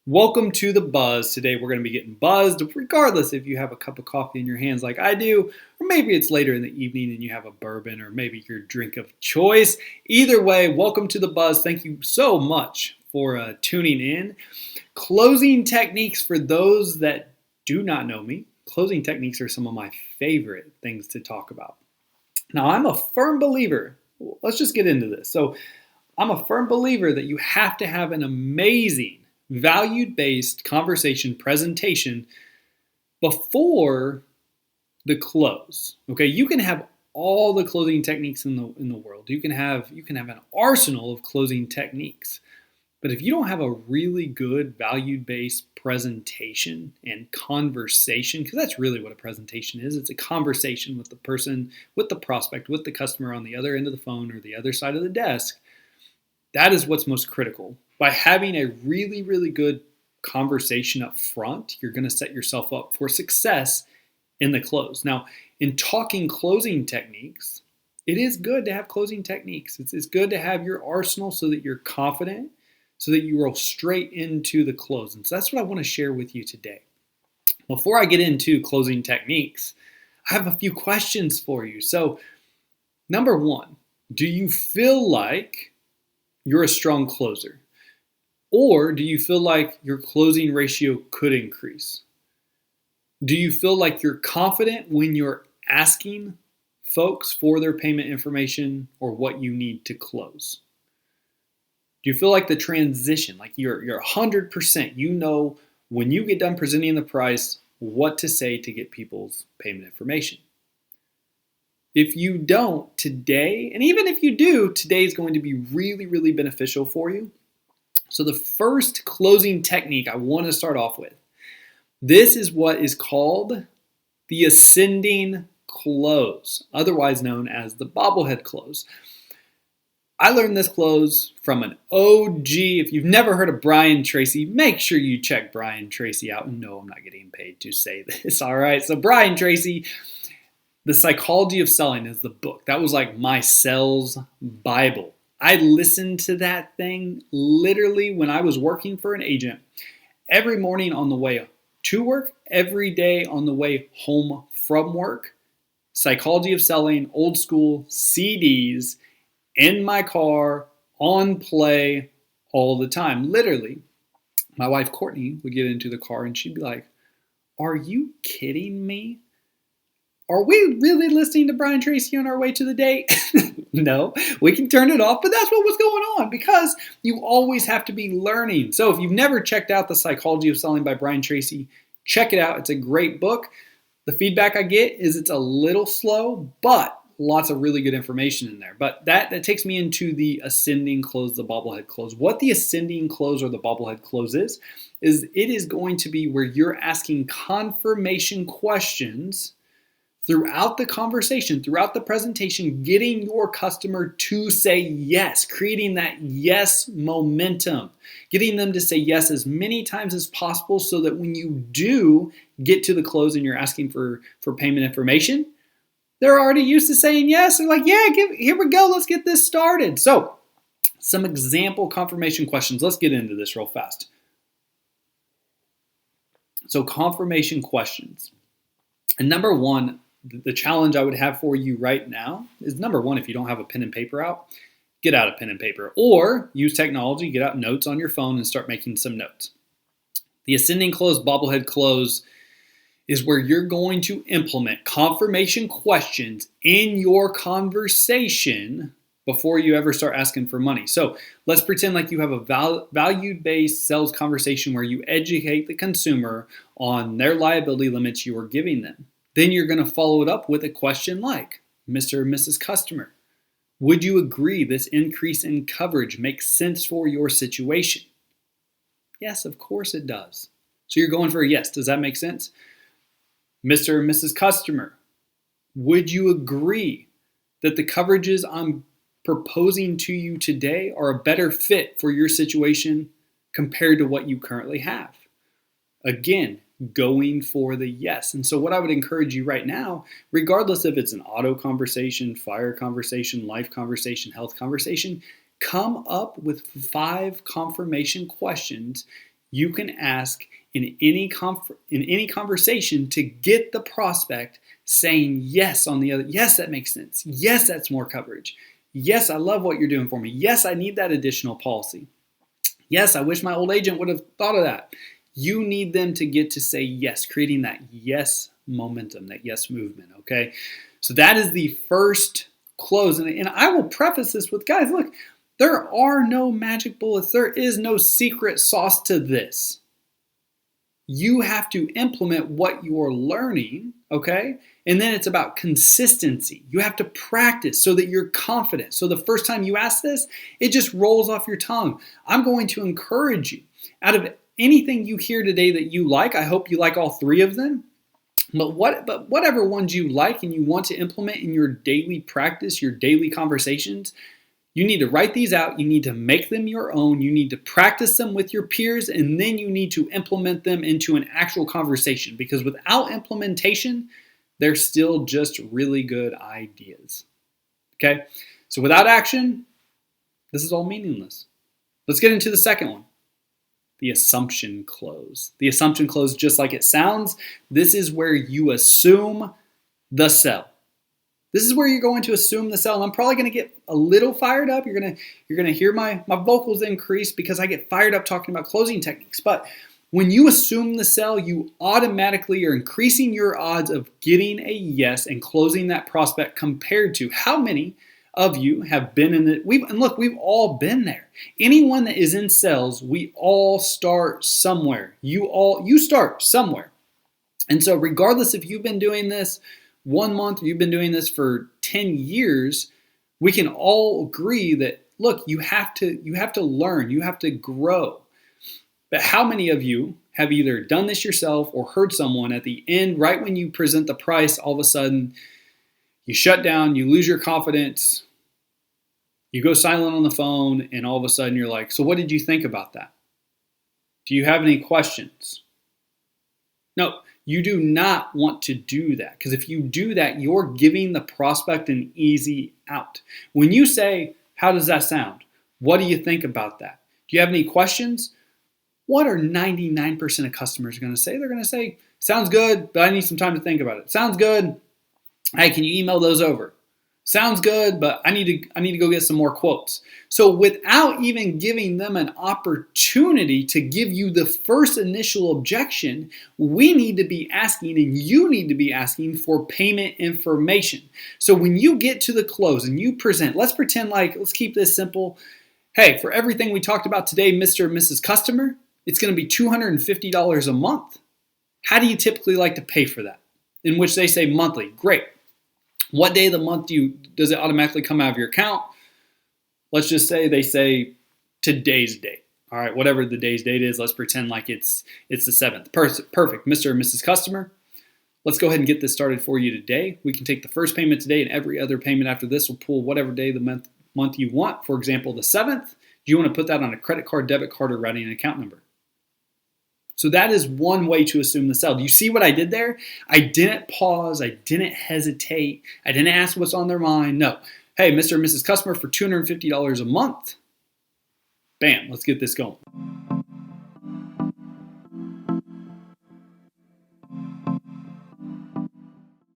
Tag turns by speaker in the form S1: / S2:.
S1: Welcome to the buzz. Today we're going to be getting buzzed, regardless if you have a cup of coffee in your hands like I do, or maybe it's later in the evening and you have a bourbon, or maybe your drink of choice. Either way, welcome to the buzz. Thank you so much for tuning in. Closing techniques, for those that do not know me, closing techniques are some of my favorite things to talk about. Now, I'm a firm believer. Let's just get into this. So, I'm a firm believer that you have to have an amazing value-based conversation presentation before the close. Okay, you can have all the closing techniques in the world. You can have an arsenal of closing techniques. But if you don't have a really good value-based presentation and conversation, because that's really what a presentation is, it's a conversation with the person, with the prospect, with the customer on the other end of the phone or the other side of the desk. That is what's most critical. By having a really, really good conversation up front, you're going to set yourself up for success in the close. Now, in talking closing techniques, it is good to have closing techniques. It's good to have your arsenal so that you're confident, so that you roll straight into the close. And so that's what I want to share with you today. Before I get into closing techniques, I have a few questions for you. So, number one, do you feel like you're a strong closer? Or do you feel like your closing ratio could increase? Do you feel like you're confident when you're asking folks for their payment information or what you need to close? Do you feel like the transition, like you're 100%, you know when you get done presenting the price, what to say to get people's payment information? If you don't today, and even if you do, today is going to be really, really beneficial for you. So the first closing technique I want to start off with, this is what is called the ascending close, otherwise known as the bobblehead close. I learned this close from an OG. If you've never heard of Brian Tracy, make sure you check Brian Tracy out. No, I'm not getting paid to say this, all right? So Brian Tracy, The Psychology of Selling is the book. That was like my sales Bible. I listened to that thing literally when I was working for an agent every morning on the way to work, every day on the way home from work. Psychology of Selling, old school CDs in my car, on play all the time. Literally, my wife Courtney would get into the car and she'd be like, "Are you kidding me? Are we really listening to Brian Tracy on our way to the date?" No, we can turn it off, but that's what was going on because you always have to be learning. So if you've never checked out The Psychology of Selling by Brian Tracy, check it out. It's a great book. The feedback I get is it's a little slow, but lots of really good information in there. But that takes me into the ascending close, the bobblehead close. What the ascending close or the bobblehead close is it is going to be where you're asking confirmation questions throughout the conversation, throughout the presentation, getting your customer to say yes, creating that yes momentum, getting them to say yes as many times as possible so that when you do get to the close and you're asking for payment information, they're already used to saying yes. They're like, yeah, here we go, let's get this started. So, some example confirmation questions. Let's get into this real fast. So, confirmation questions. And number one, the challenge I would have for you right now is number one, if you don't have a pen and paper out, get out a pen and paper or use technology, get out notes on your phone and start making some notes. The ascending close, bobblehead close is where you're going to implement confirmation questions in your conversation before you ever start asking for money. So let's pretend like you have a value-based sales conversation where you educate the consumer on their liability limits you are giving them. Then you're going to follow it up with a question like, Mr. or Mrs. Customer, would you agree this increase in coverage makes sense for your situation? Yes, of course it does. So you're going for a yes. Does that make sense? Mr. or Mrs. Customer, would you agree that the coverages I'm proposing to you today are a better fit for your situation compared to what you currently have? Again, going for the yes. And so what I would encourage you right now, regardless if it's an auto conversation, fire conversation, life conversation, health conversation, come up with 5 confirmation questions You can ask in any conversation to get the prospect saying yes on the other. Yes, that makes sense. Yes, that's more coverage. Yes, I love what you're doing for me. Yes, I need that additional policy. Yes, I wish my old agent would have thought of that. You need them to get to say yes, creating that yes momentum, that yes movement, okay? So that is the first close. And I will preface this with, guys, look, there are no magic bullets. There is no secret sauce to this. You have to implement what you're learning, okay? And then it's about consistency. You have to practice so that you're confident. So the first time you ask this, it just rolls off your tongue. I'm going to encourage you. Out of anything you hear today that you like, I hope you like all three of them. But whatever ones you like and you want to implement in your daily practice, your daily conversations, you need to write these out. You need to make them your own. You need to practice them with your peers, and then you need to implement them into an actual conversation, because without implementation, they're still just really good ideas. Okay? So without action, this is all meaningless. Let's get into the second one. The assumption close. The assumption close, just like it sounds, this is where you assume the sell. This is where you're going to assume the sell. And I'm probably going to get a little fired up. You're going to hear my vocals increase because I get fired up talking about closing techniques. But when you assume the sell, you automatically are increasing your odds of getting a yes and closing that prospect compared to how many of you have been in it. We've all been there. Anyone that is in sales, we all start somewhere. You start somewhere. And so regardless if you've been doing this 1 month or you've been doing this for 10 years, we can all agree that, look, you have to learn, you have to grow. But how many of you have either done this yourself or heard someone at the end, right when you present the price, all of a sudden you shut down, you lose your confidence, you go silent on the phone, and all of a sudden you're like, so what did you think about that? Do you have any questions? No, you do not want to do that, because if you do that, you're giving the prospect an easy out. When you say, how does that sound? What do you think about that? Do you have any questions? What are 99% of customers going to say? They're going to say, sounds good, but I need some time to think about it. Sounds good. Hey, can you email those over? Sounds good, but I need to go get some more quotes. So without even giving them an opportunity to give you the first initial objection, we need to be asking, and you need to be asking, for payment information. So when you get to the close and you present, let's keep this simple. Hey, for everything we talked about today, Mr. and Mrs. Customer, it's going to be $250 a month. How do you typically like to pay for that? In which they say monthly. Great. What day of the month does it automatically come out of your account? Let's just say they say today's date. All right, whatever the day's date is, let's pretend like it's the 7th. Perfect, Mr. or Mrs. Customer. Let's go ahead and get this started for you today. We can take the first payment today, and every other payment after this will pull whatever day of the month you want. For example, the 7th. Do you want to put that on a credit card, debit card, or writing an account number? So that is one way to assume the sell. Do you see what I did there? I didn't pause. I didn't hesitate. I didn't ask what's on their mind. No. Hey, Mr. and Mrs. Customer, for $250 a month. Bam, let's get this going.